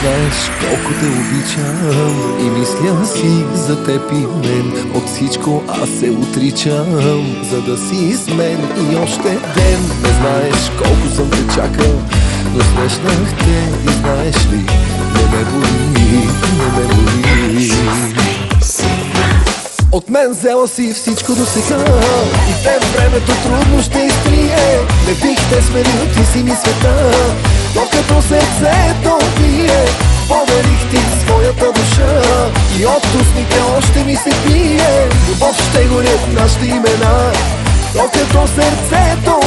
знаеш колко те обичам и мисля си за теб и мен. От всичко аз се отричам, за да си с мен и още ден. Не знаеш колко съм те чакал, но срещнах те и знаеш ли, не ме боли, не ме боли. От мен взела си всичко до сега и те времето трудно ще изтрие. Не бих те сменил, ти си ми света, докато сърцето бие. Поверих ти своята душа и от устните още ми се пие. Любов ще горят нашите имена, докато сърцето